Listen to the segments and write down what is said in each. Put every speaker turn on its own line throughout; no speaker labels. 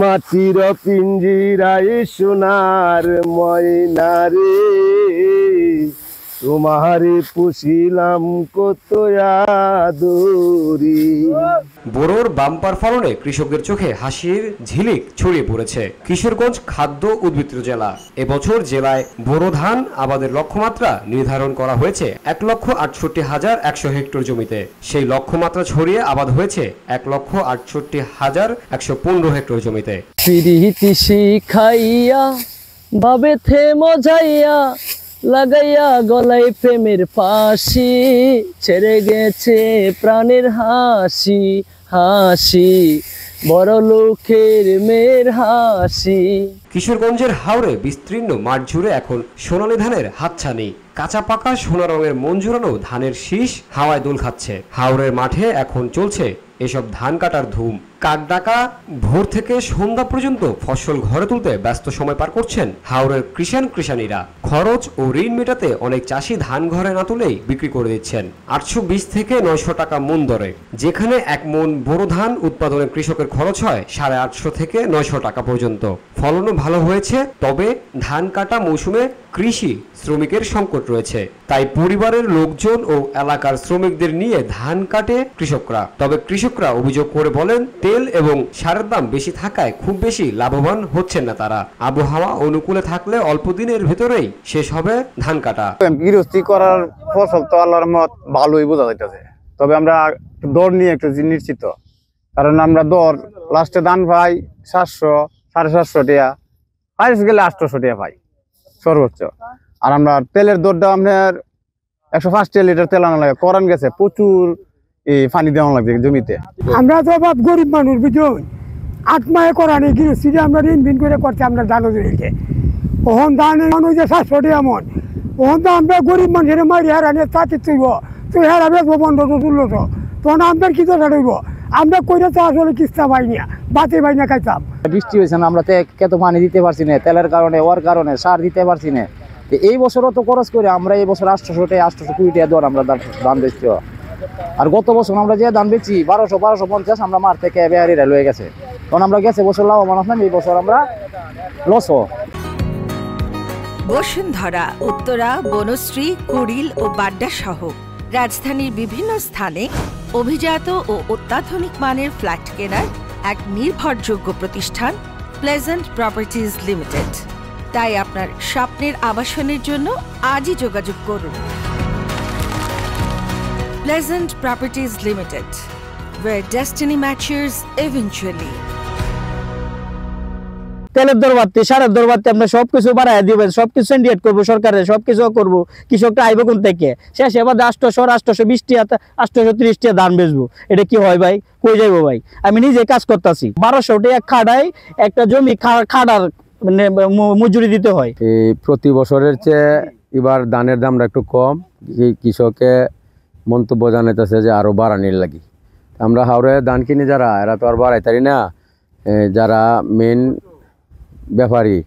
মাটির পিঞ্জিরায় সোনার ময়না রে, তোমারে পুষিলাম কত আদরি।
বোরোর বাম্পার ফলনে কৃষকদের চোখে হাসির ঝিলিক ছড়িয়ে পড়েছে। কিশোরগঞ্জ খাদ্য উদ্বৃত্ত জেলা। এবছর জেলায় বোরো ধান আবাদের লক্ষ্যমাত্রা নির্ধারণ করা হয়েছে 1,68,100 হেক্টর জমিতে। সেই লক্ষ্যমাত্রা ছড়িয়ে আবাদ হয়েছে 1,68,115 হেক্টর জমিতে।
প্রীতি শিখাইয়া ভাবে থে মজাইয়া লাগাইয়া গলায় প্রেমের ফাঁসি, ছেড়ে গেছে প্রাণের হাসি হাসি, বড় লোকের মেয়ের হাসি।
কিশোরগঞ্জের হাওরে বিস্তীর্ণ মাঠ জুড়ে এখন সোনালী ধানের হাতছানি। কাঁচা পাকা সোনা রঙের মন জুড়ানো ধানের শীষ হাওয়ায় দোল খাচ্ছে। হাওরের মাঠে এখন চলছে এসব ধান কাটার ধুম। কাক ডাকা ভোর থেকে সন্ধ্যা পর্যন্ত ফসল ঘরে তুলতে ব্যস্ত সময় পার করছেন হাওরের কৃষাণীরা। খরচ ও ঋণ মেটাতে অনেক চাষি ধান ঘরে না তুলেই বিক্রি করে দিচ্ছেন 820 থেকে 900 টাকা মন দরে। যেখানে 1 মন বোরো ধান উৎপাদনে কৃষকের খরচ হয় 850 থেকে 900 টাকা পর্যন্ত। ফলনও ভালো হয়েছে, তবে ধান কাটা মৌসুমে কৃষি শ্রমিকের সংকট রয়েছে। তাই পরিবারের লোকজন ও এলাকার শ্রমিকদের নিয়ে ধান কাটে কৃষকরা। তবে কৃষকরা অভিযোগ করে বলেন, তেল এবং সারের দাম বেশি থাকায় খুব বেশি লাভবান হচ্ছেন না তারা। আবহাওয়া অনুকূলে থাকলে অল্প দিনের ভেতরেই শেষ হবে ধান কাটা।
গৃহস্থী করার ফসল তো আল্লাহর মত ভালোই বোঝা যাইতেছে, তবে আমরা দর নিয়ে একটু নিশ্চিত। কারণ আমরা দর লাস্টে ধান পাই 700, 750 টাকা, হাইস্ট গেলে 800 টাকা পাই সর্বোচ্চ। আর আমরা তেলের দরটা আপনার 105 লিটার তেল আনা লাগে। করান গেছে প্রচুর পানি দেওয়া লাগবে জমিতে।
আমরা তো বাপ গরিব মানুষ বুঝুন, 8 মাসে করানি গৃহস্থী আমরা ঋণ ভিন করে করছি। আমরা ধান দিকে ওহন ধান ওই যে 700 টাকা মন, ওহন তো আমরা গরিব মানুষের মারি হারানি তাঁতি তুইব, তুই হারাবে 1500 1600, তখন আমাদের কি তো ছাড়ব? আমরা কইরা তো আসলে কিস্তা পাই না, বাতি পাই না খাইতাম।
বৃষ্টি হয়েছে না, আমরা কত পানি দিতে পারছি না, তেলের কারণে ওর কারণে সার দিতে পারছি না। এই বছরও তো খরচ করে আমরা এই বছর 800 টাকা 820 টাকা দর আমরা ধান বেচছি। আর গত বছর আমরা যে ধান বেচি 1250 আমরা মাঠ থেকে বেহারিরা লয়ে গেছে। তখন আমরা গেছে বছর লাভবান আসলাম, এই বছর আমরা লস।
বসুন্ধরা, উত্তরা, বনশ্রী, কুড়িল ও বাড্ডা সহ রাজধানীর বিভিন্ন স্থানে অভিজাত ও অত্যাধুনিক মানের ফ্ল্যাট কেনার এক নির্ভরযোগ্য প্রতিষ্ঠান প্লেজেন্ট প্রপার্টিজ লিমিটেড। তাই আপনার স্বপ্নের আবাসনের জন্য আজই যোগাযোগ করুন। Pleasant Properties Limited, where destiny matches eventually.
তেলের দর বাড়তে, সারের দর বাড়তে আমরা সবকিছু বাড়াই দিবেন, সবকিছু ইন্ডিয়েট করবো, সরকারের সবকিছু করবো। কৃষকটা আইব কোন থেকে? শেষে এবার 820 টাকা 830 টাকা ধান বেচবো। এটা কি হয় ভাই? কই যাইবো ভাই? আমি নিজে কাজ করতেছি, 1200 টাকা খাড়াই একটা জমি খাড়ার মানে মজুরি দিতে হয়।
এই প্রতি বছরের চেয়ে এবার ধানের দামটা একটু কম। কৃষকে মন্তব্য জানাইতেছে যে আরো বাড়ানির লাগি। আমরা হাওড়ে ধান কিনি যারা, এরা তো আর বাড়াইতারি না। যারা মেন ব্যাপারী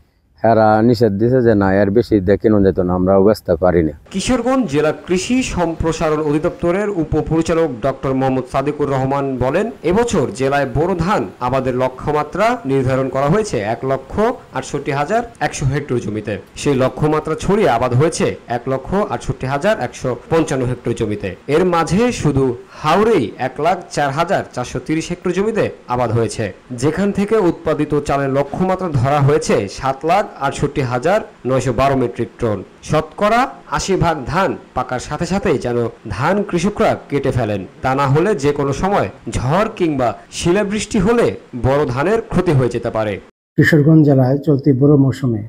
এরা নিষেধ দিছে যে না, এর বেশি দেখিনো যেত না, আমরাও ব্যস্ত পারি না।
কিশোরগঞ্জ জেলা কৃষি সম্প্রসারণ অধিদপ্তরের উপপরিচালক ডক্টর মোহাম্মদ সাদিকুর রহমান বলেন, এবছর জেলায় বোরো ধান আবাদের লক্ষ্যমাত্রা নির্ধারণ করা হয়েছে 1,68,100 হেক্টর জমিতে। সেই লক্ষ্যমাত্রা ছড়িয়ে আবাদ হয়েছে 1,68,155 হেক্টর জমিতে। এর মাঝে শুধু হাওরেই 1,04,430 হেক্টর জমিতে আবাদ হয়েছে, যেখান থেকে উৎপাদিত চালের লক্ষ্যমাত্রা ধরা হয়েছে 7,68,912 মেট্রিক টন। শতকরা 80% ধান পাকার সাথে সাথেই যেন ধান কৃষকরা কেটে ফেলেন। তা না হলে যে কোনো সময় ঝড় কিংবা শিলাবৃষ্টি হলে বড় ধানের ক্ষতি হয়ে যেতে পারে।
কিশোরগঞ্জ জেলায় চলতি বোরো মৌসুমে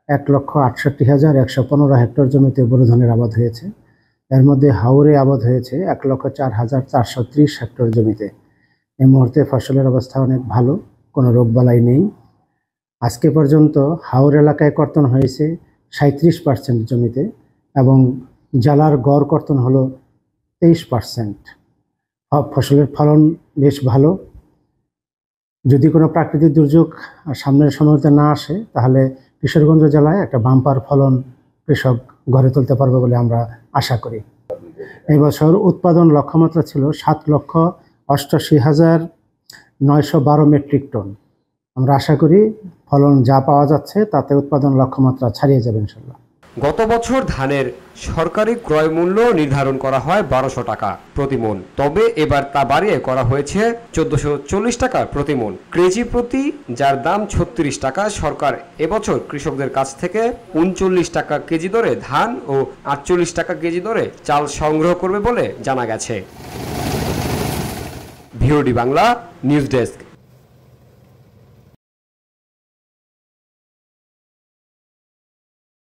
1,68,115 হেক্টর জমিতে বোরো ধানের আবাদ হয়েছে। এর মধ্যে হাওরে আবাদ হয়েছে 1,04,430 হেক্টর জমিতে। এই মুহূর্তে ফসলের অবস্থা অনেক ভালো, কোনো রোগবালাই নেই। আজকে পর্যন্ত হাওর এলাকায় কর্তন হয়েছে 37% জমিতে এবং জেলার গড় কর্তন হলো 23%। ফসলের ফলন বেশ ভালো। যদি কোনো প্রাকৃতিক দুর্যোগ সামনের সময়তে না আসে, তাহলে কিশোরগঞ্জ জেলায় একটা বাম্পার ফলন কৃষক গড়ে তুলতে পারবে বলে আমরা আশা করি। এই বছর উৎপাদন লক্ষ্যমাত্রা ছিল 7,88,912 মেট্রিক টন। আমরা আশা করি ফলন যা পাওয়া যাচ্ছে তাতে উৎপাদন লক্ষ্যমাত্রা ছাড়িয়ে যাবে ইনশাল্লাহ।
গত বছর ধানের সরকারি ক্রয় মূল্য নির্ধারণ করা হয় 1200 টাকা প্রতি মণ, তবে এবার তা বাড়িয়ে করা হয়েছে 1440 টাকা প্রতি মণ, কেজি প্রতি, যার দাম 36 টাকা। সরকার এবছর কৃষকদের কাছ থেকে 39 টাকা কেজি দরে ধান ও 48 টাকা কেজি দরে চাল সংগ্রহ করবে বলে জানা গেছে। VOD Bangla news desk.